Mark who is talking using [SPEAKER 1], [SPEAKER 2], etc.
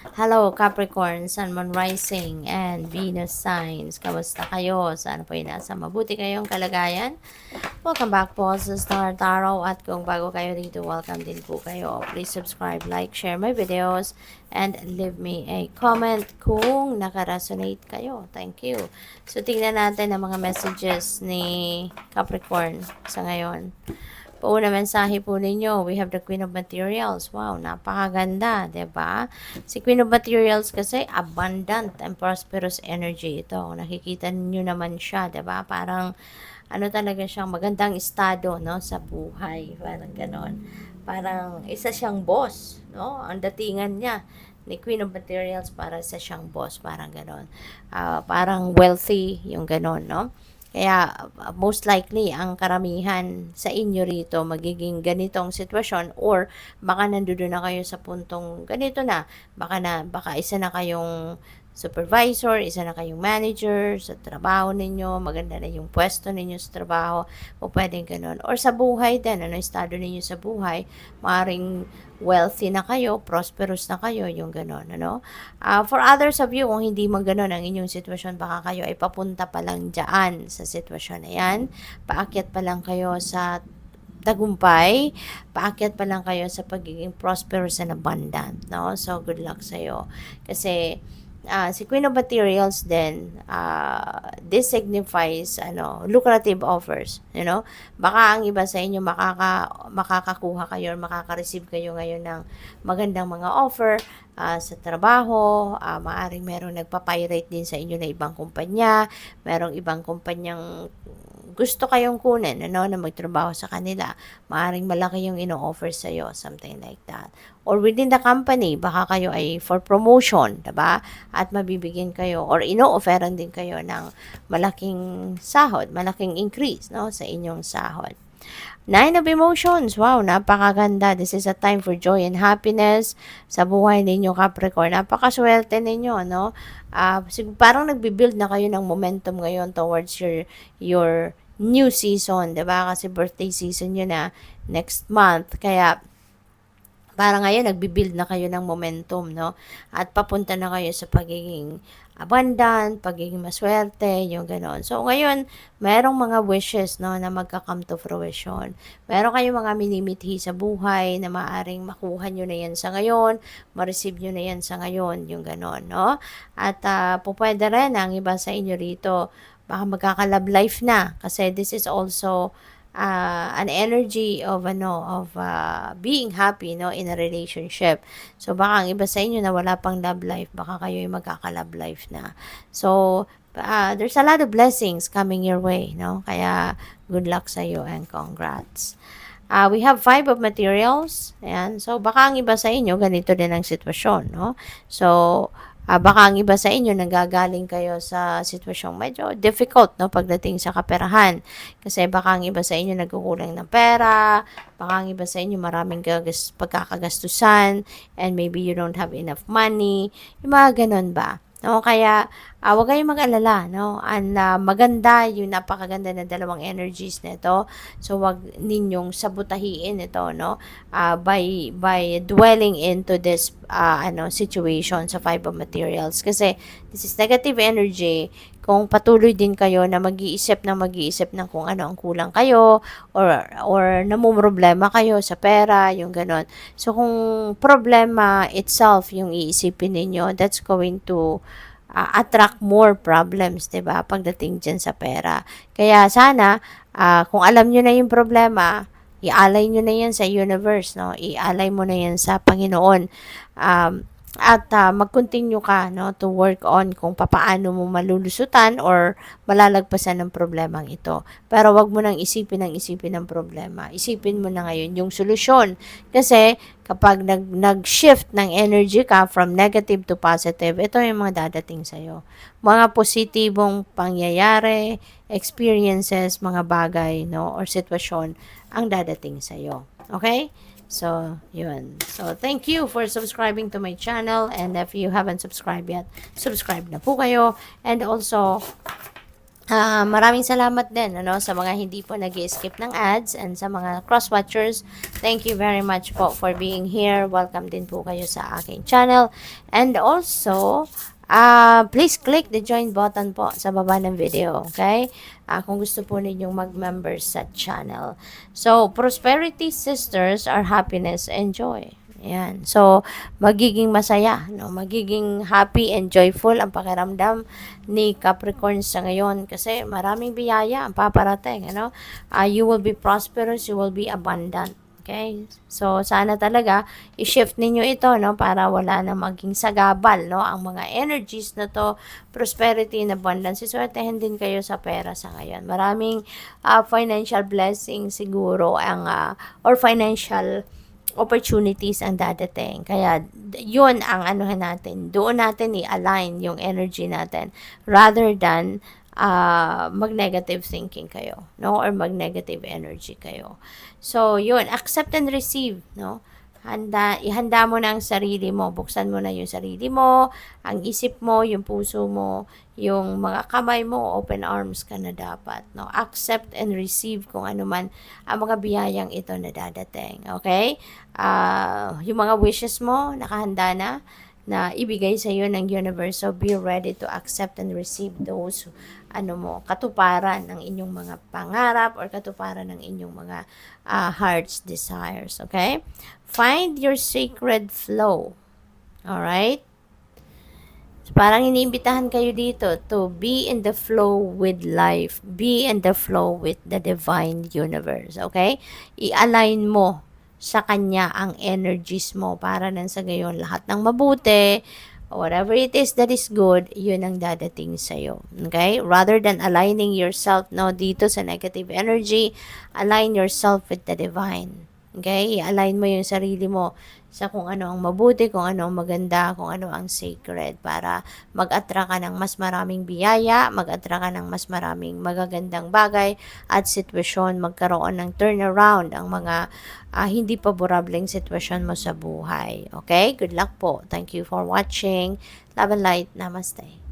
[SPEAKER 1] Hello, Capricorn, Sun, Moon, Rising, and Venus signs. Kamusta kayo? Sana po nasa mabuti kayong kalagayan. Welcome back po sa Star Tarot. At kung bago kayo dito, welcome din po kayo. Please subscribe, like, share my videos, and leave me a comment kung nakaresonate kayo. Thank you. So, tingnan natin ang mga messages ni Capricorn sa ngayon. Pauna mensahe po ninyo, we have the Queen of Materials. Wow, napakaganda, 'di ba? Si Queen of Materials kasi abundant and prosperous energy ito. Nakikita niyo naman siya, 'di ba? Parang ano talaga siyang magandang estado, no, sa buhay. Parang ganon. Parang isa siyang boss, no? Ang datingan niya ni Queen of Materials para sa siyang boss, parang ganon. Parang wealthy, yung ganon, no? Kaya most likely ang karamihan sa inyo rito magiging ganitong sitwasyon or baka nandoon na kayo sa puntong ganito na. Baka isa na kayong supervisor, isa na kayong manager sa trabaho ninyo, maganda na yung pwesto ninyo sa trabaho, o pwedeng ganun. Or sa buhay din, ano estado ninyo sa buhay, maaaring wealthy na kayo, prosperous na kayo, yung ganun, ano? For others of you, kung hindi man ganun ang inyong sitwasyon, baka kayo ay papunta pa lang dyan sa sitwasyon na yan, paakyat pa lang kayo sa tagumpay, paakyat pa lang kayo sa pagiging prosperous and abundant, no? So, good luck sa'yo. Kasi, si Queen of Materials din, this signifies lucrative offers, you know. Baka ang iba sa inyo makakakuha kayo or makaka-receive kayo ngayon ng magandang mga offer sa trabaho. Maaring merong nagpa-pirate din sa inyo na ibang kumpanya, merong ibang kumpanyang gusto kayong kunin, na magtrabaho sa kanila. Maaring malaki yung ino-offer sa'yo, something like that. Or within the company, baka kayo ay for promotion, diba? At mabibigyan kayo, or ino-offeran din kayo ng malaking sahod, malaking increase, no, sa inyong sahod. Nine of Emotions. Wow, napakaganda. This is a time for joy and happiness sa buhay ninyo, Capricorn. Napakaswerte ninyo, no? Parang nagbi-build na kayo ng momentum ngayon towards your new season, 'di ba? Kasi birthday season yun na next month. Kaya para ngayon nagbi-build na kayo ng momentum, no? At papunta na kayo sa pagiging abundant, pagiging maswerte, yung ganon. So ngayon, merong mga wishes, no, na magka-come to fruition. Meron kayong mga minimithi sa buhay na maaring makuha nyo na yan sa ngayon, ma-receive nyo na yan sa ngayon, yung ganon, no? At pupwede rin ang iba sa inyo rito, baka magkaka-love life na kasi this is also an energy of being happy, no, in a relationship. So baka ang iba sa inyo na wala pang love life, baka kayo ay magkaka-love life na. So there's a lot of blessings coming your way, no? Kaya good luck sa iyo and congrats. We have 5 of materials. Ayan. So, baka ang iba sa inyo, ganito din ang sitwasyon, no? So, baka ang iba sa inyo nanggagaling kayo sa sitwasyong medyo difficult, no, pagdating sa kaperahan. Kasi baka ang iba sa inyo nagkukulang ng pera, baka ang iba sa inyo maraming pagkakagastusan, and maybe you don't have enough money. Yung mga ganun ba? No, kaya huwag kayong mag-alala, no? Maganda yung napakaganda na dalawang energies nito. So wag ninyong sabutahiin ito, no? By dwelling into this situation sa Five of Materials, kasi this is negative energy. Kung patuloy din kayo na mag-iisip ng kung ano ang kulang kayo, or namumroblema kayo sa pera, yung ganon. So kung problema itself yung iisipin ninyo, that's going to attract more problems, 'di ba? Pagdating diyan sa pera. Kaya sana kung alam niyo na yung problema, ialay niyo na 'yan sa universe, no? Ialay mo na 'yan sa Panginoon. At mag-continue ka, no, to work on kung papaano mo malulusutan or malalagpasan ng problemang ito. Pero wag mo nang isipin ng problema. Isipin mo na ngayon yung solusyon. Kasi kapag nag-shift ng energy ka from negative to positive, ito yung mga dadating sa'yo. Mga positibong pangyayari, experiences, mga bagay, no, or sitwasyon ang dadating sa'yo. Okay? So, yun. So, thank you for subscribing to my channel. And if you haven't subscribed yet, subscribe na po kayo. And also, Maraming salamat din sa mga hindi po nag-skip ng ads, and sa mga cross-watchers, thank you very much po for being here. Welcome din po kayo sa aking channel. And also, please click the join button po sa baba ng video, okay? Kung gusto po ninyong mag-members sa channel. So, Prosperity Sisters are happiness and joy. Ayan. So, magiging masaya, no? Magiging happy and joyful ang pakiramdam ni Capricorn sa ngayon kasi maraming biyaya ang paparating, You will be prosperous, you will be abundant. Okay? So, sana talaga i-shift ninyo ito, para wala na maging sagabal, ang mga energies na to, prosperity and abundance. Siswertehin din kayo sa pera sa ngayon. Maraming financial blessing siguro or financial opportunities ang dadating. Kaya, yun ang anuhan natin. Doon natin i-align yung energy natin rather than mag-negative thinking kayo, or mag-negative energy kayo. So, yun, accept and receive, ihanda mo na ang sarili mo, buksan mo na yung sarili mo, ang isip mo, yung puso mo, yung mga kamay mo, open arms ka na dapat, accept and receive kung ano man ang mga biyayang ito na dadating, okay? Yung mga wishes mo, nakahanda na ibigay sa iyo ng universe. So, be ready to accept and receive those katuparan ng inyong mga pangarap or katuparan ng inyong mga heart's desires, okay? Find your sacred flow. Alright? So, parang iniimbitahan kayo dito to be in the flow with life. Be in the flow with the divine universe, okay? I-align mo sa kanya ang energies mo para nang sa gayon lahat ng mabuti, whatever it is that is good, yun ang dadating sa'yo. Okay? Rather than aligning yourself dito sa negative energy, align yourself with the divine. Okay? I-align mo yung sarili mo sa kung ano ang mabuti, kung ano ang maganda, kung ano ang sacred para mag-attract ka ng mas maraming biyaya, mag-attract ka ng mas maraming magagandang bagay at sitwasyon, magkaroon ng turnaround ang mga hindi pabораbleng sitwasyon mo sa buhay. Okay? Good luck po. Thank you for watching. Love and light. Namaste.